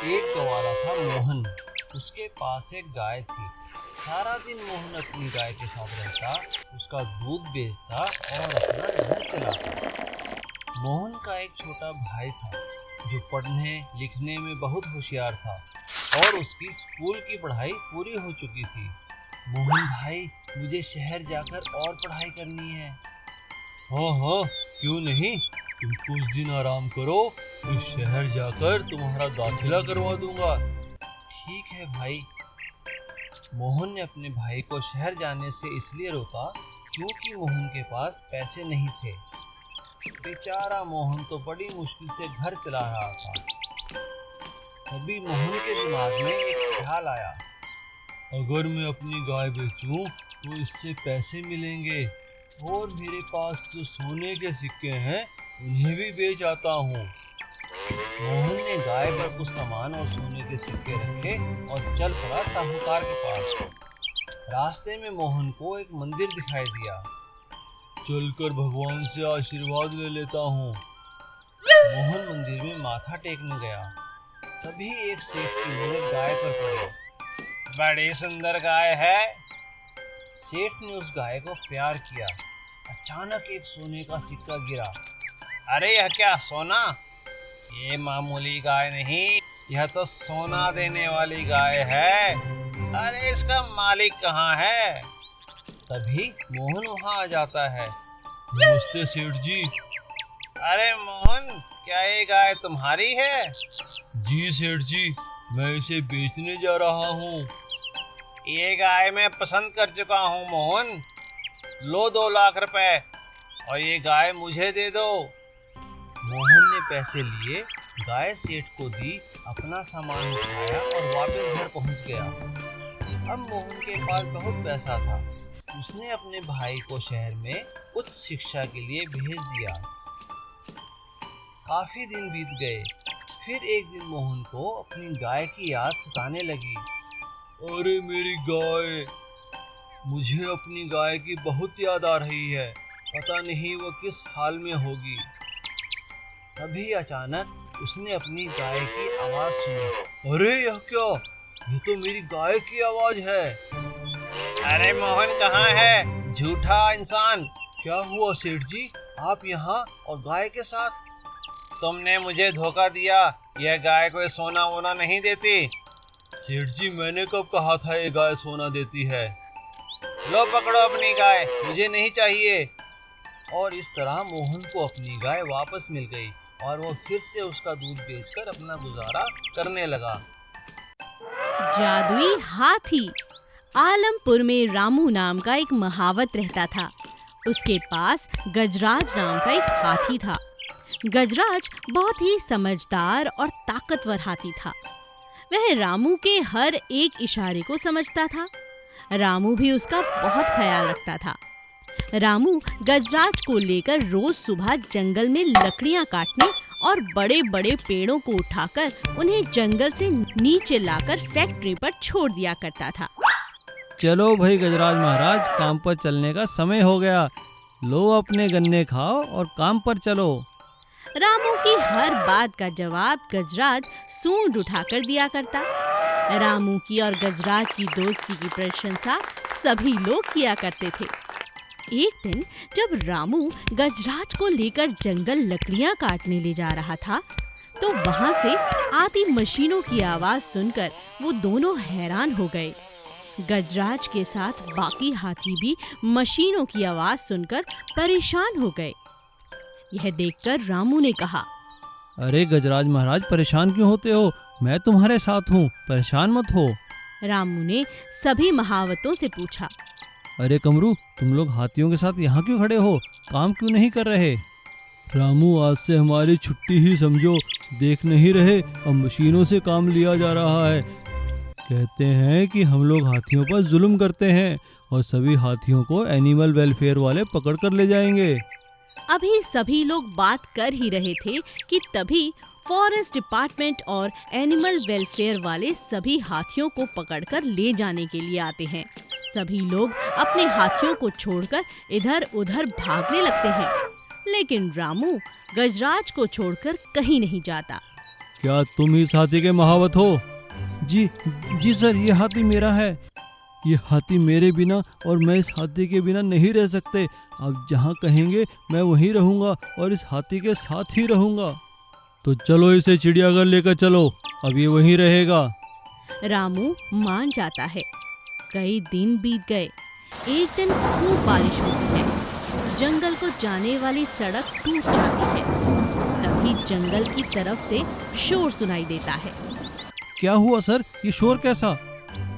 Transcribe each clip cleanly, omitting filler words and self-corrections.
एक ग्वाला था मोहन। उसके पास एक गाय थी। सारा दिन मोहन अपनी गाय के साथ रहता, उसका दूध बेचता और अपना घर चलाता। मोहन का एक छोटा भाई था जो पढ़ने लिखने में बहुत होशियार था और उसकी स्कूल की पढ़ाई पूरी हो चुकी थी। मोहन भाई, मुझे शहर जाकर और पढ़ाई करनी है। हाँ हाँ, क्यों नहीं, तुम कुछ दिन आराम करो, फिर शहर जाकर तुम्हारा दाखिला करवा दूंगा। ठीक है भाई। मोहन ने अपने भाई को शहर जाने से इसलिए रोका क्योंकि मोहन के पास पैसे नहीं थे। बेचारा मोहन तो बड़ी मुश्किल से घर चला रहा था। तभी मोहन के दिमाग में एक ख्याल आया, अगर मैं अपनी गाय बेचूं तो इससे पैसे मिलेंगे और मेरे पास जो सोने के सिक्के हैं उन्हें भी बेच आता हूँ। मोहन ने गाय पर कुछ सामान और सोने के सिक्के रखे और चल पड़ा साहूकार के पास। रास्ते में मोहन को एक मंदिर दिखाई दिया। चलकर भगवान से आशीर्वाद ले लेता हूँ। मोहन मंदिर में माथा टेकने गया। तभी एक सेठ की नजर गाय पर पड़ी। बड़ी सुंदर गाय है। सेठ ने उस गाय को प्यार किया। अचानक एक सोने का सिक्का गिरा। अरे यह क्या सोना? ये मामूली गाय नहीं, यह तो सोना देने वाली गाय है। अरे इसका मालिक कहाँ है? तभी मोहन वहाँ आ जाता है। नमस्ते सेठ जी। अरे मोहन, क्या ये गाय तुम्हारी है? जी सेठ जी, मैं इसे बेचने जा रहा हूँ। ये गाय मैं पसंद कर चुका हूँ मोहन। लो 2 लाख रुपए और ये गाय मुझे दे दो। मोहन ने पैसे लिए, गाय सेठ को दी, अपना सामान उठाया और वापस घर पहुंच गया। अब मोहन के पास बहुत पैसा था। उसने अपने भाई को शहर में उच्च शिक्षा के लिए भेज दिया। काफी दिन बीत गए। फिर एक दिन मोहन को अपनी गाय की याद सताने लगी। अरे मेरी गाय, मुझे अपनी गाय की बहुत याद आ रही है। पता नहीं वो किस हाल में होगी। तभी अचानक उसने अपनी गाय की आवाज सुनी। अरे यह क्या? ये तो मेरी गाय की आवाज है। अरे मोहन कहाँ है, झूठा इंसान? क्या हुआ सेठ जी, आप यहाँ और गाय के साथ? तुमने मुझे धोखा दिया। यह गाय कोई सोना वोना नहीं देती। सेठ जी, मैंने कब कहा था ये गाय सोना देती है? लो पकड़ो अपनी गाय, मुझे नहीं चाहिए। और इस तरह मोहन को अपनी गाय वापस मिल गई और वो फिर से उसका दूध बेचकर अपना गुजारा करने लगा। जादुई हाथी। आलमपुर में रामू नाम का एक महावत रहता था। उसके पास गजराज नाम का एक हाथी था। गजराज बहुत ही समझदार और ताकतवर हाथी था। वह रामू के हर एक इशारे को समझता था। रामू भी उसका बहुत ख्याल रखता था। रामू गजराज को लेकर रोज सुबह जंगल में लकड़ियां काटने और बड़े-बड़े पेड़ों को उठाकर उन्हें जंगल से नीचे लाकर फैक्ट्री पर छोड़ दिया करता था। चलो भाई गजराज महाराज, काम पर चलने का समय हो गया। लो अपने गन्ने खाओ और काम पर चलो। रामू की हर बात का जवाब गजराज सूंड उठाकर दिया करता। रामू की और गजराज की दोस्ती की प्रशंसा सभी लोग किया करते थे। एक दिन जब रामू गजराज को लेकर जंगल लकड़ियां काटने ले जा रहा था, तो वहां से आती मशीनों की आवाज सुनकर वो दोनों हैरान हो गए। गजराज के साथ बाकी हाथी भी मशीनों की आवाज सुनकर परेशान हो गए। यह देखकर रामू ने कहा, अरे गजराज महाराज, परेशान क्यों होते हो? मैं तुम्हारे साथ हूँ, परेशान मत हो। रामू ने सभी महावतों से पूछा, अरे कमरू, तुम लोग हाथियों के साथ यहाँ क्यों खड़े हो? काम क्यों नहीं कर रहे? रामू, आज से हमारी छुट्टी ही समझो। देख नहीं रहे, अब मशीनों से काम लिया जा रहा है। कहते हैं कि हम लोग हाथियों पर जुल्म करते हैं और सभी हाथियों को एनिमल वेलफेयर वाले पकड़ कर ले जाएंगे। अभी सभी लोग बात कर ही रहे थे कि तभी फॉरेस्ट डिपार्टमेंट और एनिमल वेलफेयर वाले सभी हाथियों को पकड़कर ले जाने के लिए आते हैं। सभी लोग अपने हाथियों को छोड़कर इधर उधर भागने लगते हैं, लेकिन रामू गजराज को छोड़कर कहीं नहीं जाता। क्या तुम इस हाथी के महावत हो? जी जी सर, ये हाथी मेरा है। ये हाथी मेरे बिना और मैं इस हाथी के बिना नहीं रह सकते। आप जहाँ कहेंगे मैं वहीं रहूँगा और इस हाथी के साथ ही रहूँगा। तो चलो इसे चिड़ियाघर लेकर चलो, अब ये वहीं रहेगा। रामू मान जाता है। कई दिन बीत गए। एक दिन खूब बारिश होती है। जंगल को जाने वाली सड़क टूट जाती है। तभी जंगल की तरफ से शोर सुनाई देता है। क्या हुआ सर, ये शोर कैसा?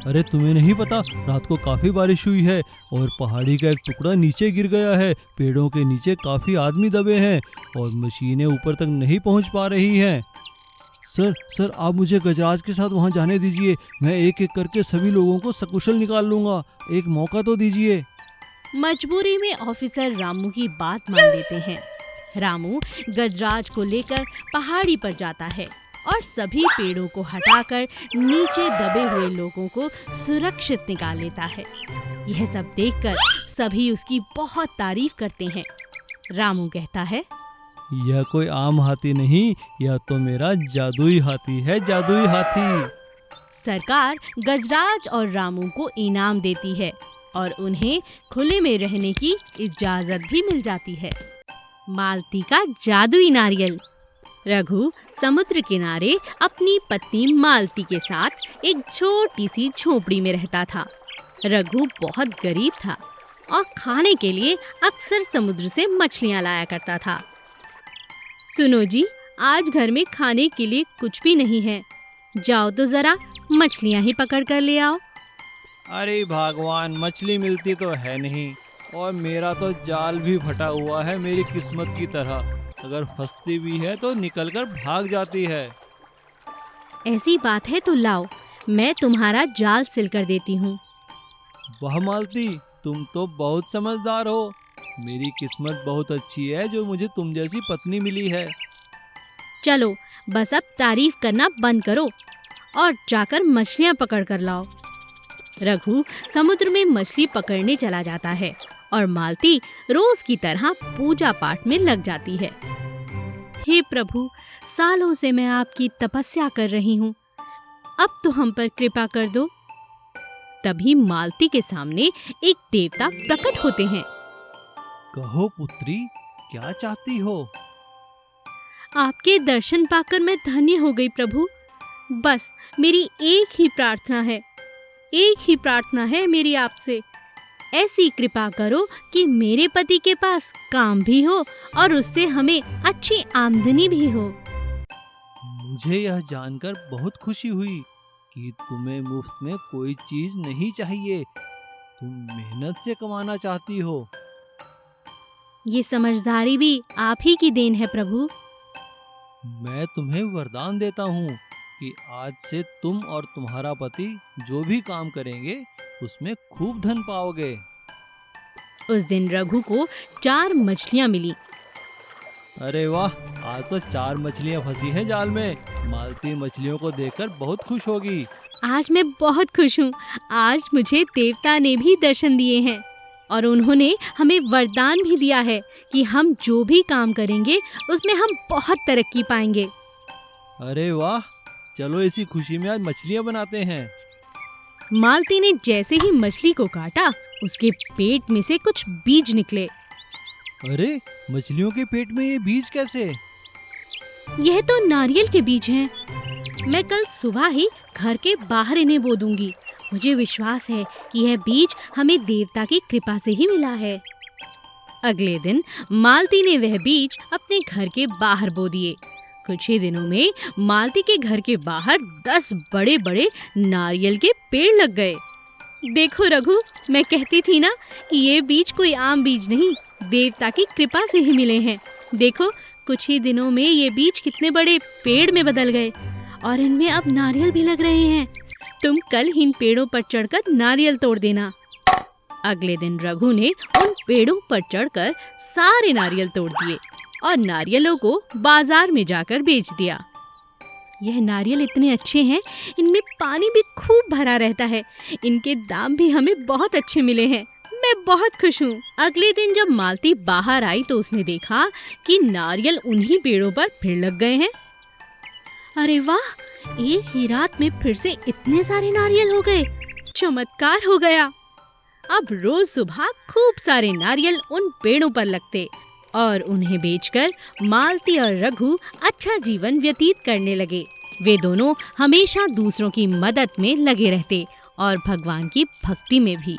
अरे तुम्हें नहीं पता, रात को काफी बारिश हुई है और पहाड़ी का एक टुकड़ा नीचे गिर गया है। पेड़ों के नीचे काफी आदमी दबे हैं और मशीनें ऊपर तक नहीं पहुंच पा रही हैं। सर आप मुझे गजराज के साथ वहां जाने दीजिए। मैं एक एक करके सभी लोगों को सकुशल निकाल लूंगा। एक मौका तो दीजिए। मजबूरी में ऑफिसर रामू की बात मान लेते हैं। रामू गजराज को लेकर पहाड़ी पर जाता है और सभी पेड़ों को हटाकर नीचे दबे हुए लोगों को सुरक्षित निकाल लेता है। यह सब देखकर सभी उसकी बहुत तारीफ करते हैं। रामू कहता है, यह कोई आम हाथी नहीं, यह तो मेरा जादुई हाथी है, जादुई हाथी। सरकार गजराज और रामू को इनाम देती है और उन्हें खुले में रहने की इजाजत भी मिल जाती है। मालती का जादुई नारियल। रघु समुद्र किनारे अपनी पत्नी मालती के साथ एक छोटी सी झोपड़ी में रहता था। रघु बहुत गरीब था और खाने के लिए अक्सर समुद्र से मछलियां लाया करता था। सुनो जी, आज घर में खाने के लिए कुछ भी नहीं है। जाओ तो जरा मछलियां ही पकड़ कर ले आओ। अरे भगवान, मछली मिलती तो है नहीं और मेरा तो जाल भी फटा हुआ है मेरी किस्मत की तरह। अगर फंसती भी है तो निकलकर भाग जाती है। ऐसी बात है तो लाओ, मैं तुम्हारा जाल सिल कर देती हूँ। वाह मालती, तुम तो बहुत समझदार हो। मेरी किस्मत बहुत अच्छी है जो मुझे तुम जैसी पत्नी मिली है। चलो बस अब तारीफ करना बंद करो और जाकर मछलियाँ पकड़ कर लाओ। रघु समुद्र में मछली पकड़ने चला जाता है और मालती रोज की तरह पूजा पाठ में लग जाती है। हे प्रभु, सालों से मैं आपकी तपस्या कर रही हूँ, अब तो हम पर कृपा कर दो। तभी मालती के सामने एक देवता प्रकट होते हैं। कहो पुत्री, क्या चाहती हो? आपके दर्शन पाकर मैं धन्य हो गई प्रभु। बस मेरी एक ही प्रार्थना है मेरी आपसे। ऐसी कृपा करो कि मेरे पति के पास काम भी हो और उससे हमें अच्छी आमदनी भी हो। मुझे यह जानकर बहुत खुशी हुई कि तुम्हें मुफ्त में कोई चीज नहीं चाहिए। तुम मेहनत से कमाना चाहती हो। ये समझदारी भी आप ही की देन है प्रभु। मैं तुम्हें वरदान देता हूँ कि आज से तुम और तुम्हारा पति जो भी काम करेंगे उसमें खूब धन पाओगे। उस दिन रघु को 4 मछलियाँ मिली। अरे वाह, आज तो 4 मछलियाँ फंसी हैं जाल में। मालती मछलियों को देखकर बहुत खुश होगी। आज मैं बहुत खुश हूँ। आज मुझे देवता ने भी दर्शन दिए हैं और उन्होंने हमें वरदान भी दिया है कि हम जो भी काम करेंगे उसमें हम बहुत तरक्की पाएंगे। अरे वाह, चलो इसी खुशी में आज मछलियाँ बनाते हैं। मालती ने जैसे ही मछली को काटा, उसके पेट में से कुछ बीज निकले। अरे, मछलियों के पेट में ये बीज कैसे? यह तो नारियल के बीज हैं। मैं कल सुबह ही घर के बाहर इन्हें बो दूंगी। मुझे विश्वास है कि यह बीज हमें देवता की कृपा से ही मिला है। अगले दिन मालती ने वह बीज अपने घर के बाहर बो दिए। कुछ ही दिनों में मालती के घर के बाहर 10 बड़े बड़े नारियल के पेड़ लग गए। देखो रघु, मैं कहती थी ना कि ये बीज कोई आम बीज नहीं, देवता की कृपा से ही मिले हैं। देखो, कुछ ही दिनों में ये बीज कितने बड़े पेड़ में बदल गए और इनमें अब नारियल भी लग रहे हैं। तुम कल इन पेड़ों पर चढ़कर नारियल तोड़ देना। अगले दिन रघु ने उन पेड़ों पर चढ़कर सारे नारियल तोड़ दिए और नारियलों को बाजार में जाकर बेच दिया। यह नारियल इतने अच्छे हैं, इनमें पानी भी खूब भरा रहता है। इनके दाम भी हमें बहुत अच्छे मिले हैं। मैं बहुत खुश हूँ। अगले दिन जब मालती बाहर आई तो उसने देखा कि नारियल उन्हीं पेड़ों पर फिर लग गए हैं। अरे वाह, एक ही रात में फिर से इतने सारे नारियल हो गए। चमत्कार हो गया। अब रोज सुबह खूब सारे नारियल उन पेड़ों पर लगते और उन्हें बेचकर मालती और रघु अच्छा जीवन व्यतीत करने लगे। वे दोनों हमेशा दूसरों की मदद में लगे रहते और भगवान की भक्ति में भी।